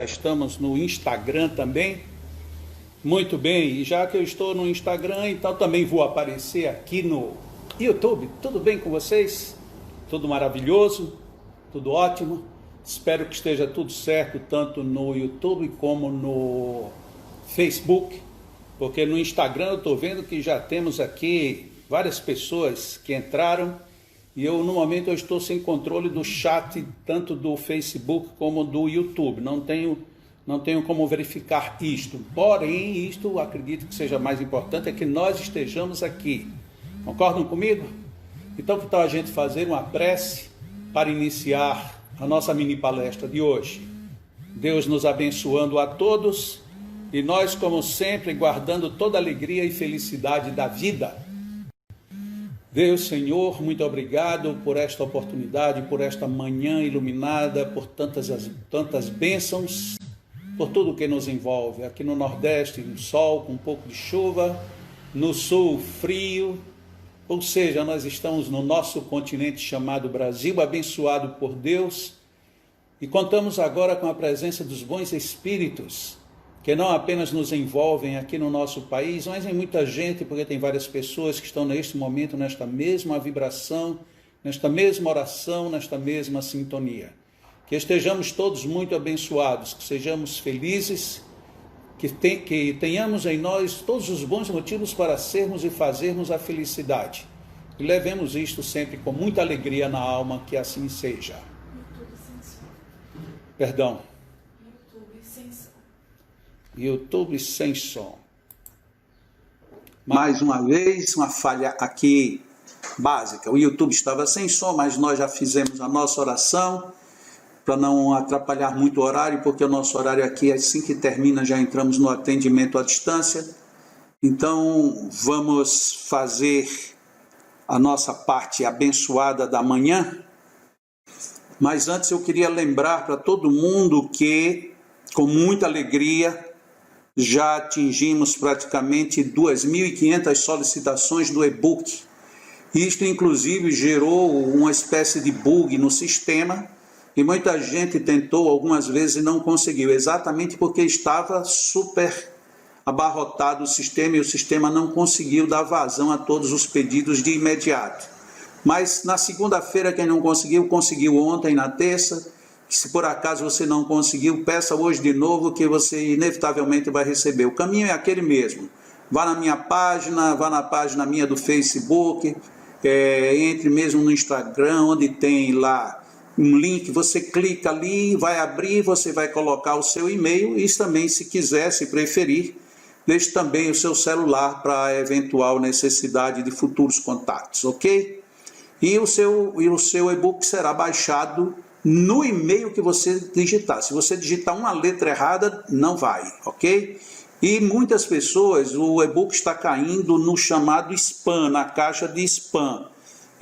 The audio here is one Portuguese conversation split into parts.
Estamos no Instagram também. Muito bem, e já que eu estou no Instagram, então também vou aparecer aqui no YouTube. Tudo bem com vocês? Tudo maravilhoso? Tudo ótimo? Espero que esteja tudo certo, tanto no YouTube como no Facebook, porque no Instagram eu estou vendo que já temos aqui várias pessoas que entraram e no momento eu estou sem controle do chat, tanto do Facebook como do YouTube. Não tenho como verificar isto. Porém, isto acredito que seja mais importante, é que nós estejamos aqui. Concordam comigo? Então, que tal a gente fazer uma prece para iniciar a nossa mini palestra de hoje? Deus nos abençoando a todos e nós, como sempre, guardando toda a alegria e felicidade da vida. Deus, Senhor, muito obrigado por esta oportunidade, por esta manhã iluminada, por tantas bênçãos, por tudo que nos envolve. Aqui no Nordeste, no sol, com um pouco de chuva, no Sul, frio. Ou seja, nós estamos no nosso continente chamado Brasil, abençoado por Deus, e contamos agora com a presença dos bons espíritos, que não apenas nos envolvem aqui no nosso país, mas em muita gente, porque tem várias pessoas que estão neste momento, nesta mesma vibração, nesta mesma oração, nesta mesma sintonia. Que estejamos todos muito abençoados, que sejamos felizes, que tenhamos em nós todos os bons motivos para sermos e fazermos a felicidade. E levemos isto sempre com muita alegria na alma, que assim seja. YouTube sem som. Perdão. YouTube sem som. YouTube sem som. Mais uma vez, uma falha aqui básica. O YouTube estava sem som, mas nós já fizemos a nossa oração, para não atrapalhar muito o horário, porque o nosso horário aqui, assim que termina, já entramos no atendimento à distância. Então, vamos fazer a nossa parte abençoada da manhã. Mas antes eu queria lembrar para todo mundo que, com muita alegria, já atingimos praticamente 2.500 solicitações do e-book. Isto, inclusive, gerou uma espécie de bug no sistema, e muita gente tentou algumas vezes e não conseguiu, exatamente porque estava super abarrotado o sistema e o sistema não conseguiu dar vazão a todos os pedidos de imediato. Mas na segunda-feira, quem não conseguiu, conseguiu ontem, na terça. Se por acaso você não conseguiu, peça hoje de novo que você inevitavelmente vai receber. O caminho é aquele mesmo. Vá na minha página, vá na página minha do Facebook, entre mesmo no Instagram, onde tem lá um link, você clica ali, vai abrir, você vai colocar o seu e-mail e também, se quiser, se preferir, deixe também o seu celular para eventual necessidade de futuros contatos, ok? E o seu e-book será baixado no e-mail que você digitar. Se você digitar uma letra errada, não vai, ok? E muitas pessoas, o e-book está caindo no chamado spam, na caixa de spam.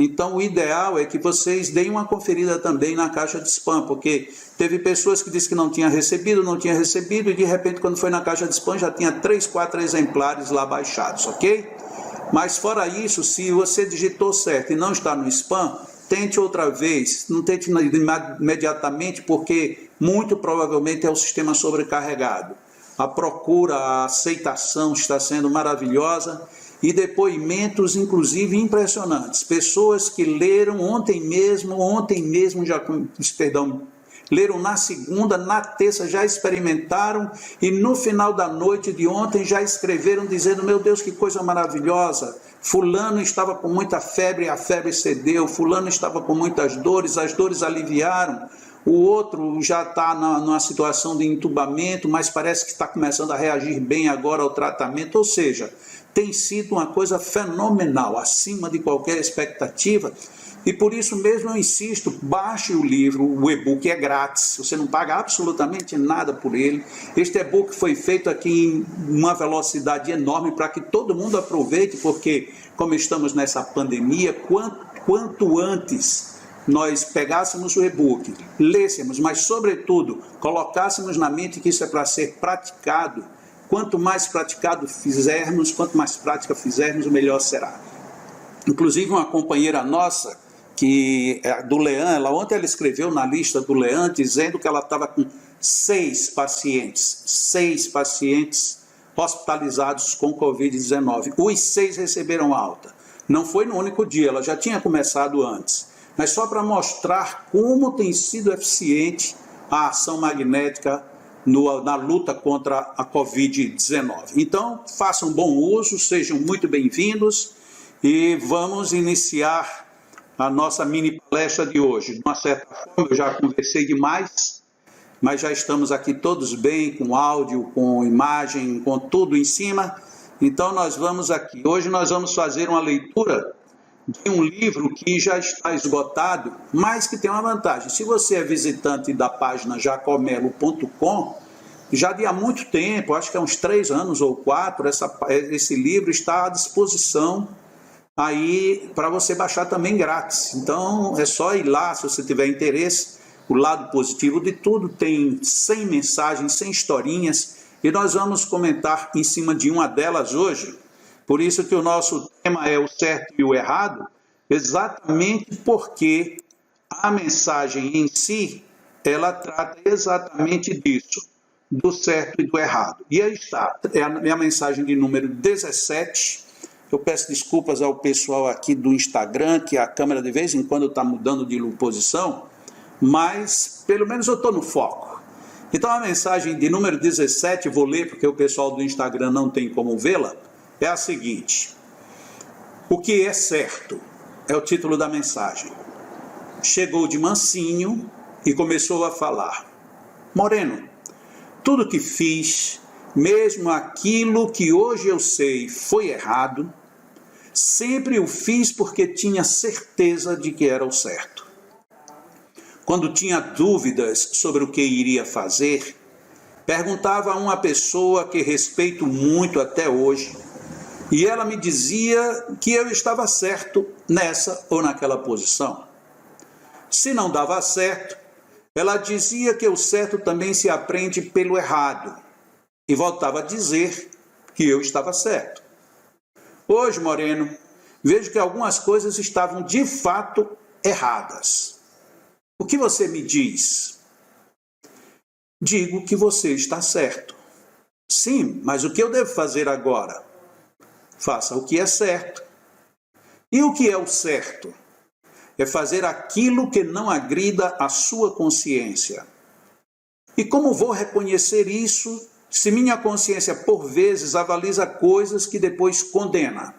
Então, o ideal é que vocês deem uma conferida também na caixa de spam, porque teve pessoas que disseram que não tinha recebido, e de repente, quando foi na caixa de spam, já tinha 3, 4 exemplares lá baixados, ok? Mas fora isso, se você digitou certo e não está no spam, tente outra vez, não tente imediatamente, porque muito provavelmente é o sistema sobrecarregado. A procura, a aceitação está sendo maravilhosa, e depoimentos, inclusive, impressionantes. Pessoas que leram ontem mesmo leram na segunda, na terça já experimentaram, e no final da noite de ontem já escreveram dizendo: meu Deus, que coisa maravilhosa, fulano estava com muita febre, a febre cedeu, fulano estava com muitas dores, as dores aliviaram, o outro já está numa situação de entubamento, mas parece que está começando a reagir bem agora ao tratamento. Ou seja, tem sido uma coisa fenomenal, acima de qualquer expectativa, e por isso mesmo eu insisto, baixe o livro, o e-book é grátis, você não paga absolutamente nada por ele. Este e-book foi feito aqui em uma velocidade enorme para que todo mundo aproveite, porque como estamos nessa pandemia, quanto antes nós pegássemos o e-book, lêssemos, mas sobretudo colocássemos na mente que isso é para ser praticado. Quanto mais praticado fizermos, quanto mais prática fizermos, o melhor será. Inclusive, uma companheira nossa do Leão, ontem ela escreveu na lista do Leão dizendo que ela estava com 6 pacientes hospitalizados com Covid-19. Os 6 receberam alta. Não foi no único dia, ela já tinha começado antes. Mas só para mostrar como tem sido eficiente a ação magnética na luta contra a Covid-19. Então, façam bom uso, sejam muito bem-vindos e vamos iniciar a nossa mini palestra de hoje. De uma certa forma, eu já conversei demais, mas já estamos aqui todos bem, com áudio, com imagem, com tudo em cima. Então, nós vamos aqui. Hoje nós vamos fazer uma leitura de um livro que já está esgotado, mas que tem uma vantagem. Se você é visitante da página jacomelo.com, já de há muito tempo, acho que há uns 3 anos ou 4, esse livro está à disposição aí para você baixar também grátis. Então é só ir lá se você tiver interesse. O lado positivo de tudo, tem 100 mensagens, 100 historinhas, e nós vamos comentar em cima de uma delas hoje. Por isso que o nosso tema é o certo e o errado, exatamente porque a mensagem em si, ela trata exatamente disso, do certo e do errado. E aí está, é a minha mensagem de número 17. Eu peço desculpas ao pessoal aqui do Instagram, que a câmera de vez em quando está mudando de posição, mas pelo menos eu estou no foco. Então a mensagem de número 17, vou ler porque o pessoal do Instagram não tem como vê-la, é a seguinte: o que é certo, é o título da mensagem. Chegou de mansinho e começou a falar: Moreno, tudo que fiz, mesmo aquilo que hoje eu sei foi errado, sempre o fiz porque tinha certeza de que era o certo. Quando tinha dúvidas sobre o que iria fazer, perguntava a uma pessoa que respeito muito até hoje, e ela me dizia que eu estava certo nessa ou naquela posição. Se não dava certo, ela dizia que o certo também se aprende pelo errado, e voltava a dizer que eu estava certo. Hoje, Moreno, vejo que algumas coisas estavam de fato erradas. O que você me diz? Digo que você está certo. Sim, mas o que eu devo fazer agora? Faça o que é certo. E o que é o certo? É fazer aquilo que não agrida a sua consciência. E como vou reconhecer isso se minha consciência, por vezes, avaliza coisas que depois condena?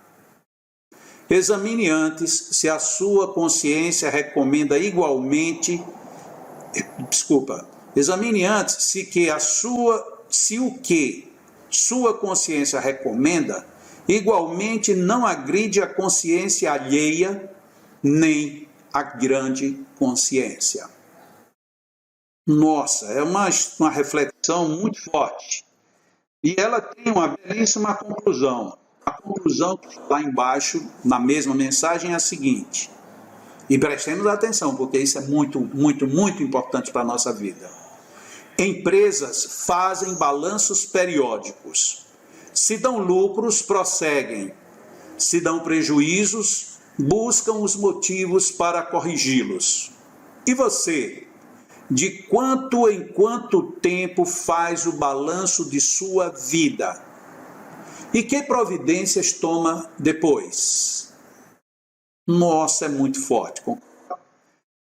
Examine antes se a sua consciência recomenda igualmente... Examine antes se o que sua consciência recomenda igualmente não agride a consciência alheia, nem a grande consciência. Nossa, é uma reflexão muito forte. E ela tem uma belíssima conclusão. A conclusão que está lá embaixo, na mesma mensagem, é a seguinte. E prestemos atenção, porque isso é muito, muito, muito importante para a nossa vida. Empresas fazem balanços periódicos. Se dão lucros, prosseguem. Se dão prejuízos, buscam os motivos para corrigi-los. E você? De quanto em quanto tempo faz o balanço de sua vida? E que providências toma depois? Nossa, é muito forte.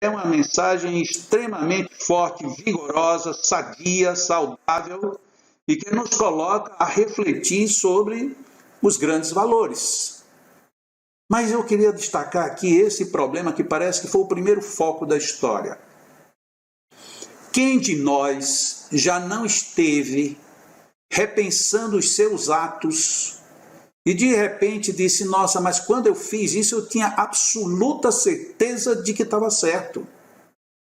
É uma mensagem extremamente forte, vigorosa, sadia, saudável e que nos coloca a refletir sobre os grandes valores. Mas eu queria destacar aqui esse problema que parece que foi o primeiro foco da história. Quem de nós já não esteve repensando os seus atos e de repente disse: nossa, mas quando eu fiz isso eu tinha absoluta certeza de que estava certo,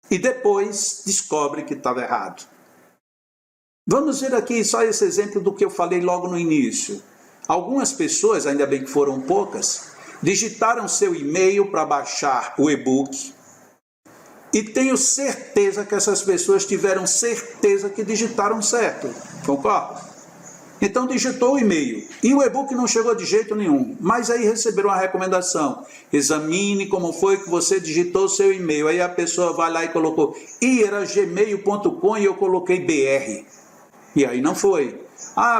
e depois descobre que estava errado? Vamos ver aqui só esse exemplo do que eu falei logo no início. Algumas pessoas, ainda bem que foram poucas, digitaram seu e-mail para baixar o e-book. E tenho certeza que essas pessoas tiveram certeza que digitaram certo. Concorda? Então digitou o e-mail e o e-book não chegou de jeito nenhum, mas aí receberam uma recomendação: examine como foi que você digitou o seu e-mail. Aí a pessoa vai lá e colocou, era gmail.com e eu coloquei BR, e aí não foi.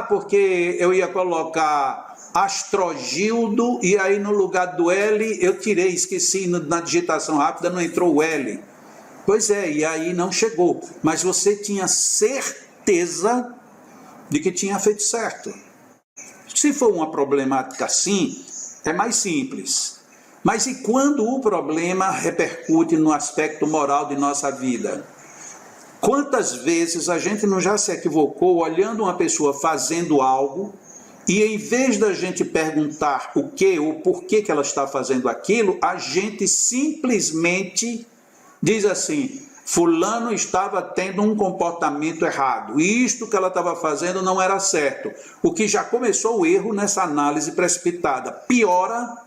Porque eu ia colocar Astrogildo e aí no lugar do L eu tirei, esqueci, na digitação rápida não entrou o L. Pois é, e aí não chegou, mas você tinha certeza de que tinha feito certo. Se for uma problemática assim, é mais simples. Mas e quando o problema repercute no aspecto moral de nossa vida? Quantas vezes a gente não já se equivocou olhando uma pessoa fazendo algo e em vez da gente perguntar o que ou por que ela está fazendo aquilo, a gente simplesmente diz assim: fulano estava tendo um comportamento errado, e isto que ela estava fazendo não era certo. O que já começou o erro nessa análise precipitada. Piora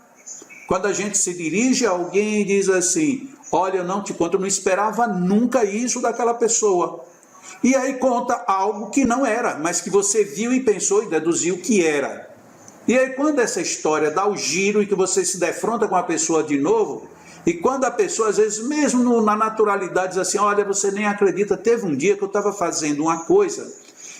quando a gente se dirige a alguém e diz assim: olha, eu não te conto, eu não esperava nunca isso daquela pessoa. E aí conta algo que não era, mas que você viu e pensou e deduziu que era. E aí quando essa história dá o giro e que você se defronta com a pessoa de novo, e quando a pessoa, às vezes, mesmo na naturalidade, diz assim: olha, você nem acredita, teve um dia que eu estava fazendo uma coisa,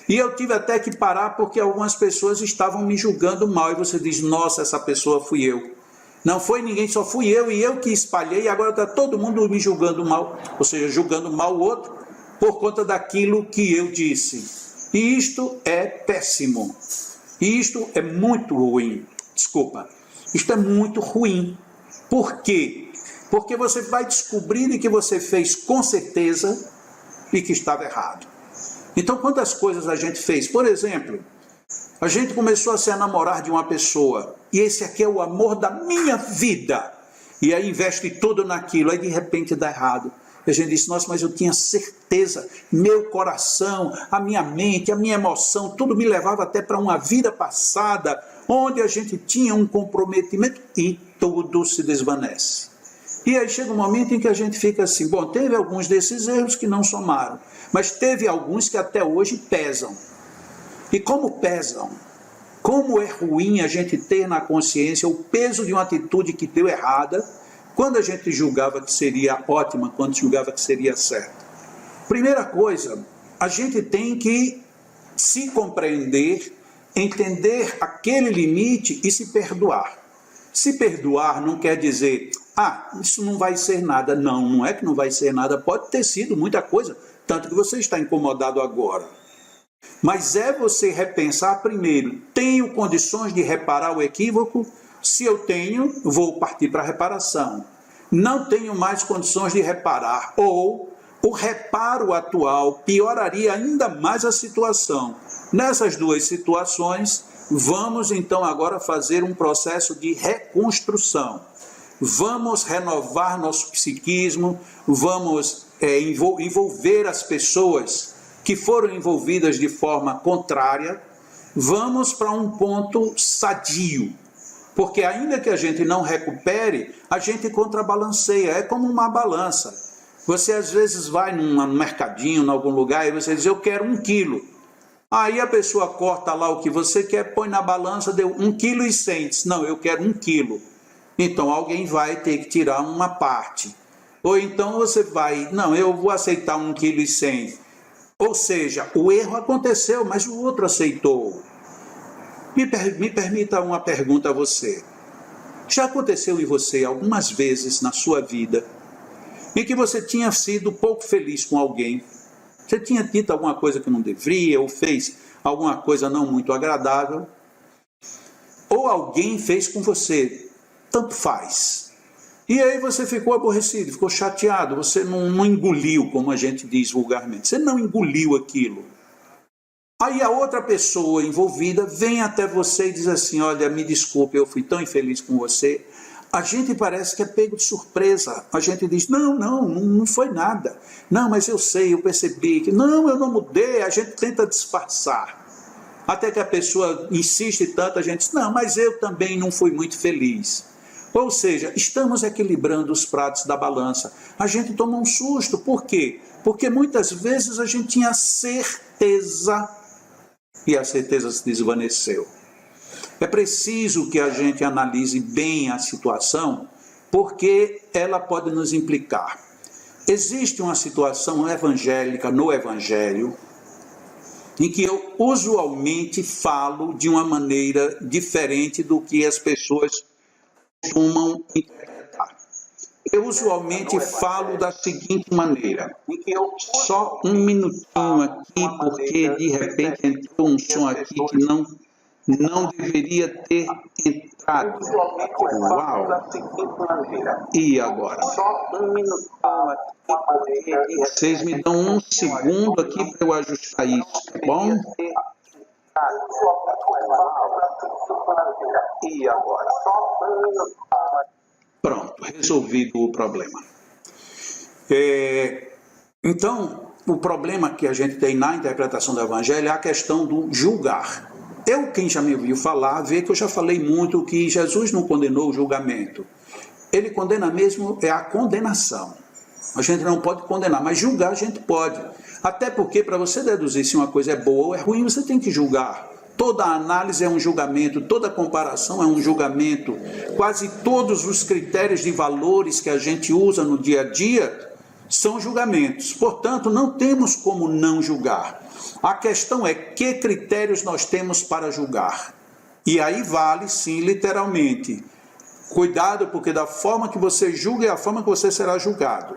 e eu tive até que parar porque algumas pessoas estavam me julgando mal. E você diz: nossa, essa pessoa fui eu. Não foi ninguém, só fui eu, e eu que espalhei, e agora está todo mundo me julgando mal, ou seja, julgando mal o outro, por conta daquilo que eu disse. E isto é péssimo. E isto é muito ruim. Desculpa. Isto é muito ruim. Por quê? Porque você vai descobrindo que você fez com certeza e que estava errado. Então, quantas coisas a gente fez? Por exemplo, a gente começou a se namorar de uma pessoa, e esse aqui é o amor da minha vida, e aí investe tudo naquilo, aí de repente dá errado. E a gente disse: nossa, mas eu tinha certeza, meu coração, a minha mente, a minha emoção, tudo me levava até para uma vida passada, onde a gente tinha um comprometimento, e tudo se desvanece. E aí chega um momento em que a gente fica assim: bom, teve alguns desses erros que não somaram, mas teve alguns que até hoje pesam. E como pesam? Como é ruim a gente ter na consciência o peso de uma atitude que deu errada, quando a gente julgava que seria ótima, quando julgava que seria certa. Primeira coisa, a gente tem que se compreender, entender aquele limite e se perdoar. Se perdoar não quer dizer: isso não vai ser nada. Não, não é que não vai ser nada, pode ter sido muita coisa, tanto que você está incomodado agora. Mas é você repensar primeiro: tenho condições de reparar o equívoco? Se eu tenho, vou partir para a reparação. Não tenho mais condições de reparar, ou o reparo atual pioraria ainda mais a situação. Nessas duas situações, vamos então agora fazer um processo de reconstrução. Vamos renovar nosso psiquismo, vamos envolver as pessoas que foram envolvidas de forma contrária, vamos para um ponto sadio. Porque ainda que a gente não recupere, a gente contrabalanceia, é como uma balança. Você às vezes vai num mercadinho, em algum lugar, e você diz: eu quero 1 quilo. Aí a pessoa corta lá o que você quer, põe na balança, deu 1,1 kg. Não, eu quero 1 quilo. Então alguém vai ter que tirar uma parte. Ou então você vai: não, eu vou aceitar 1,1 kg. Ou seja, o erro aconteceu, mas o outro aceitou. Me permita uma pergunta a você. Já aconteceu em você algumas vezes na sua vida em que você tinha sido pouco feliz com alguém? Você tinha dito alguma coisa que não deveria, ou fez alguma coisa não muito agradável? Ou alguém fez com você, tanto faz. E aí você ficou aborrecido, ficou chateado, você não engoliu, como a gente diz vulgarmente. Você não engoliu aquilo. Aí a outra pessoa envolvida vem até você e diz assim: olha, me desculpe, eu fui tão infeliz com você. A gente parece que é pego de surpresa. A gente diz: não foi nada. Não, mas eu sei, eu percebi que... Não, eu não mudei. A gente tenta disfarçar. Até que a pessoa insiste tanto, a gente diz: não, mas eu também não fui muito feliz. Ou seja, estamos equilibrando os pratos da balança. A gente toma um susto. Por quê? Porque muitas vezes a gente tinha certeza e a certeza se desvaneceu. É preciso que a gente analise bem a situação, porque ela pode nos implicar. Existe uma situação evangélica no Evangelho, em que eu usualmente falo de uma maneira diferente do que as pessoas costumam interpretar. Eu usualmente falo da seguinte maneira, só um minutinho aqui, porque de repente entrou um som aqui que não deveria ter entrado. Uau! E agora? Vocês me dão um segundo aqui para eu ajustar isso, tá bom? E agora? Pronto, resolvido o problema. Então, o problema que a gente tem na interpretação do Evangelho é a questão do julgar. Quem já me ouviu falar, vê que eu já falei muito que Jesus não condenou o julgamento. Ele condena mesmo a condenação. A gente não pode condenar, mas julgar a gente pode. Até porque, para você deduzir se uma coisa é boa ou é ruim, você tem que julgar. Toda análise é um julgamento, toda comparação é um julgamento. Quase todos os critérios de valores que a gente usa no dia a dia são julgamentos. Portanto, não temos como não julgar. A questão é que critérios nós temos para julgar. E aí vale, sim, literalmente. Cuidado, porque da forma que você julga é a forma que você será julgado.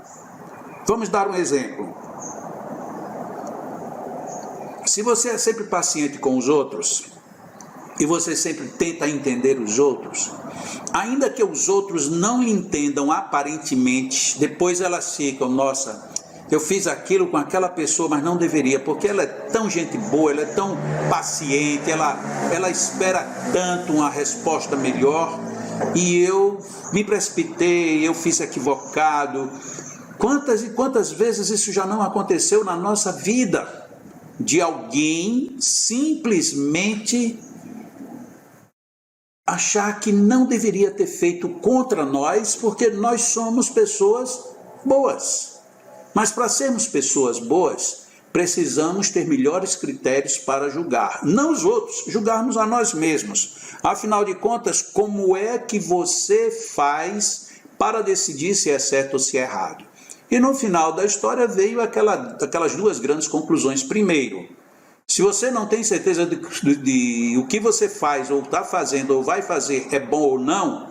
Vamos dar um exemplo. Se você é sempre paciente com os outros, e você sempre tenta entender os outros, ainda que os outros não lhe entendam aparentemente, depois elas ficam, nossa, eu fiz aquilo com aquela pessoa, mas não deveria, porque ela é tão gente boa, ela é tão paciente, ela espera tanto uma resposta melhor, e eu me precipitei, eu fiz equivocado. Quantas e quantas vezes isso já não aconteceu na nossa vida? De alguém simplesmente achar que não deveria ter feito contra nós, porque nós somos pessoas boas. Mas para sermos pessoas boas, precisamos ter melhores critérios para julgar. Não os outros, julgarmos a nós mesmos. Afinal de contas, como é que você faz para decidir se é certo ou se é errado? E no final da história veio aquelas duas grandes conclusões. Primeiro, se você não tem certeza de o que você faz, ou está fazendo, ou vai fazer é bom ou não,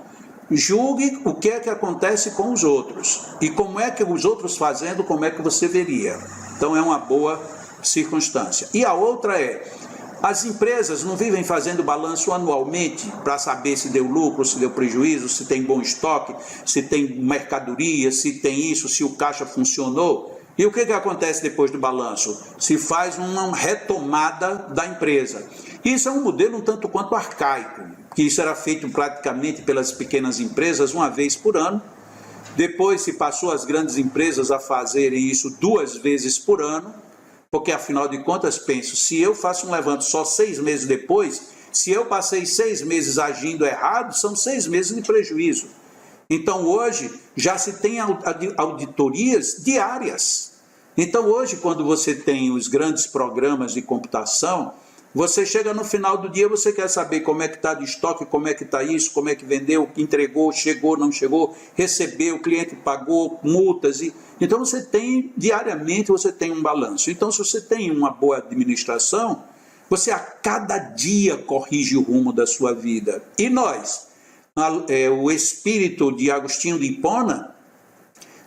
julgue o que é que acontece com os outros. E como é que os outros fazendo, como é que você veria. Então é uma boa circunstância. E a outra é, as empresas não vivem fazendo balanço anualmente para saber se deu lucro, se deu prejuízo, se tem bom estoque, se tem mercadoria, se tem isso, se o caixa funcionou. E o que acontece depois do balanço? Se faz uma retomada da empresa. Isso é um modelo um tanto quanto arcaico, que isso era feito praticamente pelas pequenas empresas uma vez por ano. Depois se passou as grandes empresas a fazerem isso 2 vezes por ano, porque afinal de contas, penso, se eu faço um levanto só 6 meses depois, se eu passei 6 meses agindo errado, são 6 meses de prejuízo. Então hoje já se tem auditorias diárias. Então hoje, quando você tem os grandes programas de computação, você chega no final do dia, você quer saber como é que está de estoque, como é que está isso, como é que vendeu, entregou, chegou, não chegou, recebeu, o cliente pagou, multas. Então você tem, diariamente você tem um balanço. Então se você tem uma boa administração, você a cada dia corrige o rumo da sua vida. E nós, o espírito de Agostinho de Hipona,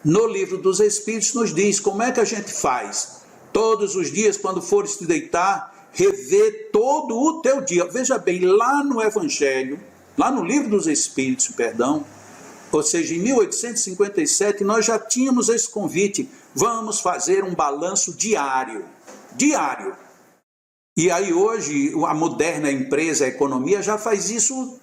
no livro dos Espíritos nos diz como é que a gente faz. Todos os dias, quando fores te deitar, rever todo o teu dia. Veja bem, lá no Evangelho, lá no livro dos Espíritos, ou seja, em 1857, nós já tínhamos esse convite. Vamos fazer um balanço diário. Diário. E aí hoje, a moderna empresa, a economia, já faz isso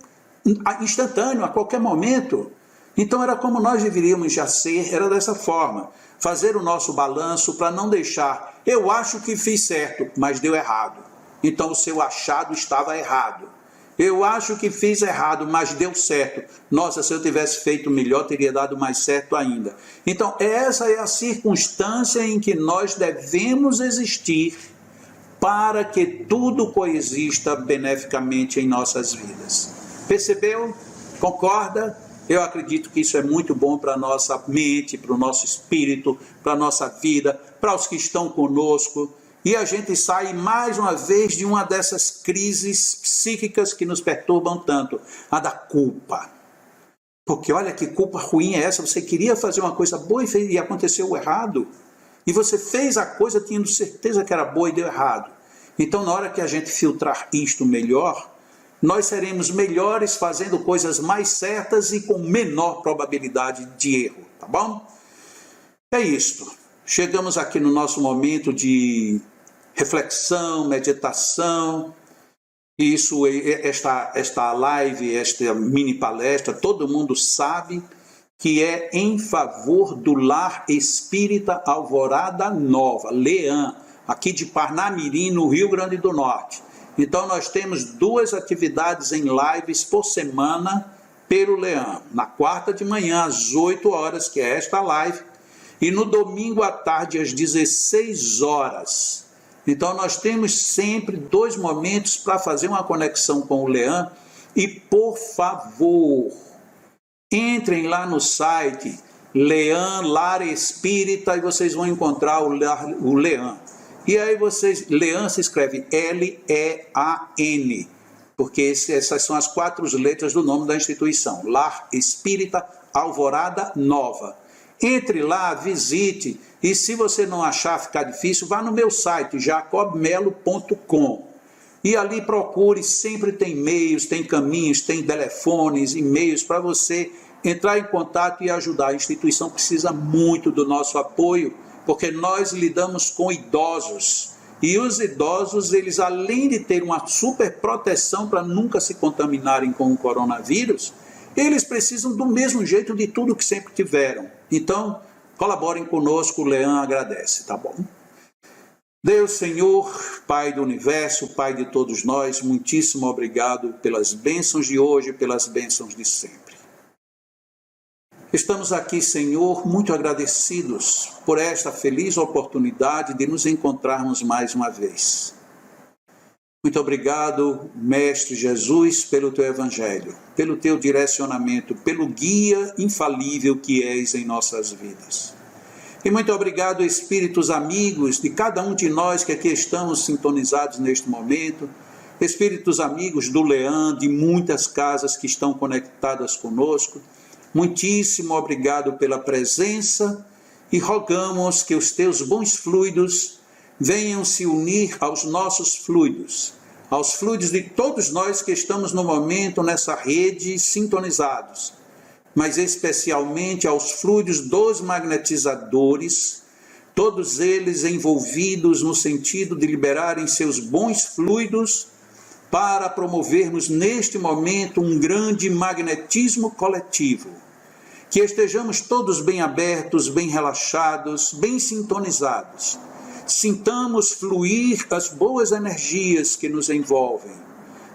instantâneo, a qualquer momento. Então era como nós deveríamos já ser, era dessa forma. Fazer o nosso balanço para não deixar, eu acho que fiz certo, mas deu errado. Então o seu achado estava errado. Eu acho que fiz errado, mas deu certo. Nossa, se eu tivesse feito melhor, teria dado mais certo ainda. Então essa é a circunstância em que nós devemos existir para que tudo coexista beneficamente em nossas vidas. Percebeu? Concorda? Eu acredito que isso é muito bom para a nossa mente, para o nosso espírito, para a nossa vida, para os que estão conosco. E a gente sai mais uma vez de uma dessas crises psíquicas que nos perturbam tanto, a da culpa. Porque olha que culpa ruim é essa, você queria fazer uma coisa boa e aconteceu o errado. E você fez a coisa tendo certeza que era boa e deu errado. Então, na hora que a gente filtrar isto melhor, nós seremos melhores fazendo coisas mais certas e com menor probabilidade de erro, tá bom? É isto. Chegamos aqui no nosso momento de reflexão, meditação. Isso, esta live, esta mini palestra, todo mundo sabe que é em favor do Lar Espírita Alvorada Nova, Leã, aqui de Parnamirim, no Rio Grande do Norte. Então nós temos 2 atividades em lives por semana pelo Leã. Na quarta de manhã, às 8 horas, que é esta live, e no domingo à tarde, às 16 horas. Então nós temos sempre 2 momentos para fazer uma conexão com o Leã. E por favor, entrem lá no site Leã Lar Espírita e vocês vão encontrar o Leã. E aí Leã se escreve L-E-A-N, porque essas são as 4 letras do nome da instituição, Lar Espírita Alvorada Nova. Entre lá, visite, e se você não achar ficar difícil, vá no meu site, jacobmelo.com. E ali procure, sempre tem meios, tem caminhos, tem telefones, e-mails para você entrar em contato e ajudar. A instituição precisa muito do nosso apoio, porque nós lidamos com idosos. E os idosos, eles além de ter uma super proteção para nunca se contaminarem com o coronavírus, eles precisam do mesmo jeito de tudo que sempre tiveram. Então, colaborem conosco, o Leã agradece, tá bom? Deus, Senhor, Pai do Universo, Pai de todos nós, muitíssimo obrigado pelas bênçãos de hoje e pelas bênçãos de sempre. Estamos aqui, Senhor, muito agradecidos por esta feliz oportunidade de nos encontrarmos mais uma vez. Muito obrigado, Mestre Jesus, pelo Teu Evangelho, pelo Teu direcionamento, pelo guia infalível que és em nossas vidas. E muito obrigado, Espíritos amigos de cada um de nós que aqui estamos sintonizados neste momento, Espíritos amigos do Leã, de muitas casas que estão conectadas conosco. Muitíssimo obrigado pela presença e rogamos que os Teus bons fluidos venham se unir aos nossos fluidos, aos fluidos de todos nós que estamos no momento nessa rede sintonizados, mas especialmente aos fluidos dos magnetizadores, todos eles envolvidos no sentido de liberarem seus bons fluidos para promovermos neste momento um grande magnetismo coletivo. Que estejamos todos bem abertos, bem relaxados, bem sintonizados. Sintamos fluir as boas energias que nos envolvem.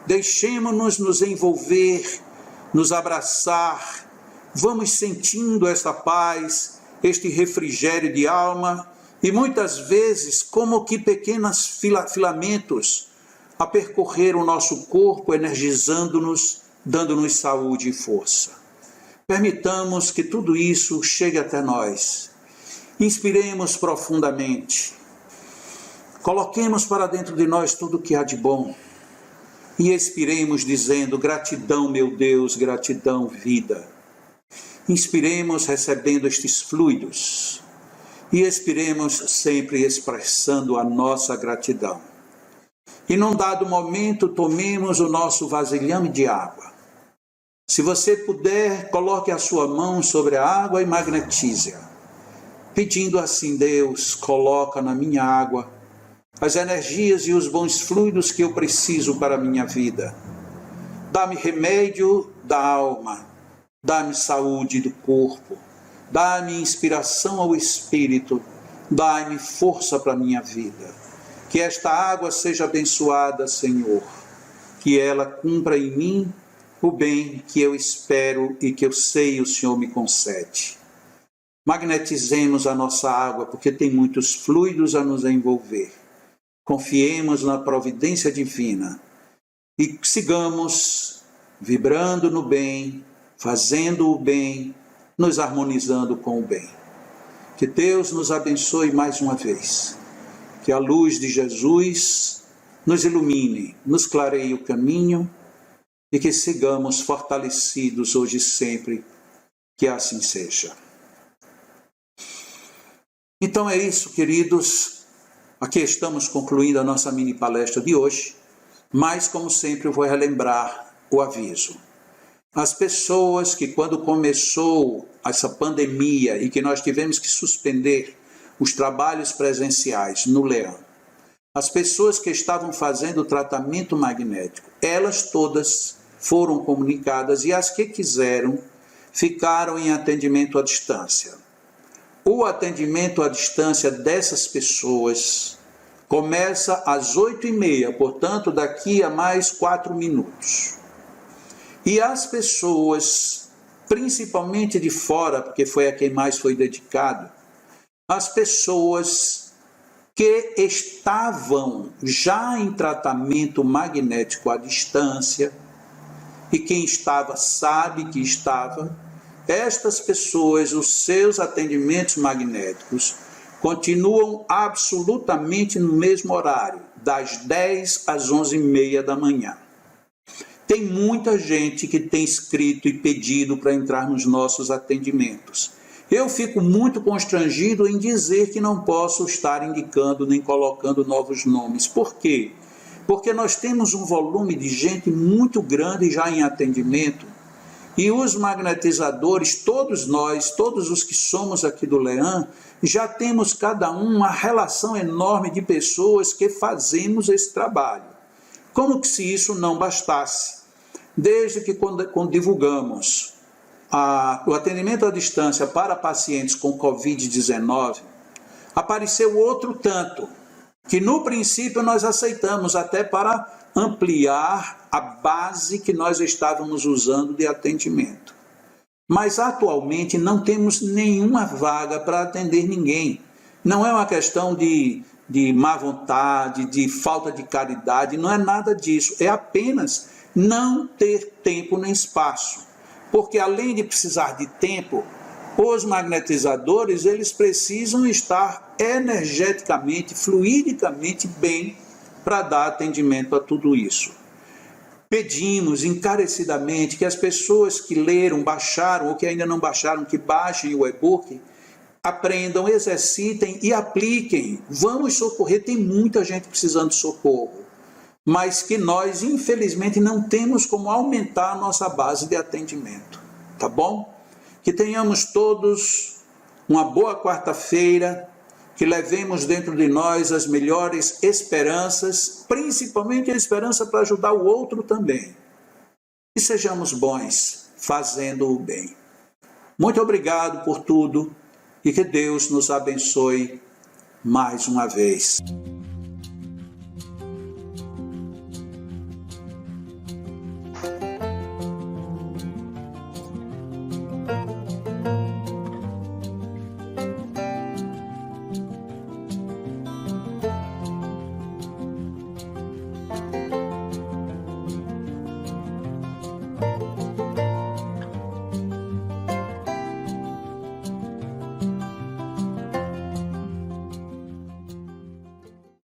Deixemo-nos nos envolver, nos abraçar. Vamos sentindo esta paz, este refrigério de alma e muitas vezes como que pequenos filamentos a percorrer o nosso corpo, energizando-nos, dando-nos saúde e força. Permitamos que tudo isso chegue até nós. Inspiremos profundamente. Coloquemos para dentro de nós tudo o que há de bom. E expiremos dizendo, gratidão, meu Deus, gratidão, vida. Inspiremos recebendo estes fluidos. E expiremos sempre expressando a nossa gratidão. E num dado momento, tomemos o nosso vasilhame de água. Se você puder, coloque a sua mão sobre a água e magnetize-a. Pedindo assim, Deus, coloca na minha água as energias e os bons fluidos que eu preciso para a minha vida. Dá-me remédio da alma, dá-me saúde do corpo, dá-me inspiração ao espírito, dá-me força para a minha vida. Que esta água seja abençoada, Senhor, que ela cumpra em mim o bem que eu espero e que eu sei o Senhor me concede. Magnetizemos a nossa água, porque tem muitos fluidos a nos envolver. confiemos na providência divina e sigamos vibrando no bem, fazendo o bem, nos harmonizando com o bem. Que Deus nos abençoe mais uma vez. Que a luz de Jesus nos ilumine, nos clareie o caminho e que sigamos fortalecidos hoje e sempre. Que assim seja. Então é isso, queridos. Aqui estamos concluindo a nossa mini palestra de hoje, mas como sempre eu vou relembrar o aviso. As pessoas que quando começou essa pandemia e que nós tivemos que suspender os trabalhos presenciais no Leão, as pessoas que estavam fazendo o tratamento magnético, elas todas foram comunicadas e as que quiseram ficaram em atendimento à distância. O atendimento à distância dessas pessoas começa às 8h30, portanto, daqui a mais 4 minutos. E as pessoas, principalmente de fora, porque foi a quem mais foi dedicado, as pessoas que estavam já em tratamento magnético à distância, e quem estava sabe que estava, estas pessoas, os seus atendimentos magnéticos, continuam absolutamente no mesmo horário, das 10 às 11h30 da manhã. Tem muita gente que tem escrito e pedido para entrar nos nossos atendimentos. Eu fico muito constrangido em dizer que não posso estar indicando nem colocando novos nomes. Por quê? Porque nós temos um volume de gente muito grande já em atendimento e os magnetizadores, todos nós, todos os que somos aqui do Leão, já temos cada um uma relação enorme de pessoas que fazemos esse trabalho. Como que se isso não bastasse? Desde que quando divulgamos o atendimento à distância para pacientes com Covid-19, apareceu outro tanto, que no princípio nós aceitamos até para ampliar a base que nós estávamos usando de atendimento. Mas atualmente não temos nenhuma vaga para atender ninguém. Não é uma questão de má vontade, de falta de caridade, não é nada disso. É apenas não ter tempo nem espaço. Porque além de precisar de tempo, os magnetizadores, eles precisam estar energeticamente, fluidicamente bem para dar atendimento a tudo isso. Pedimos encarecidamente que as pessoas que leram, baixaram ou que ainda não baixaram, que baixem o e-book, aprendam, exercitem e apliquem. Vamos socorrer, tem muita gente precisando de socorro, mas que nós, infelizmente, não temos como aumentar a nossa base de atendimento, tá bom? Que tenhamos todos uma boa quarta-feira, que levemos dentro de nós as melhores esperanças, principalmente a esperança para ajudar o outro também. E sejamos bons fazendo o bem. Muito obrigado por tudo e que Deus nos abençoe mais uma vez.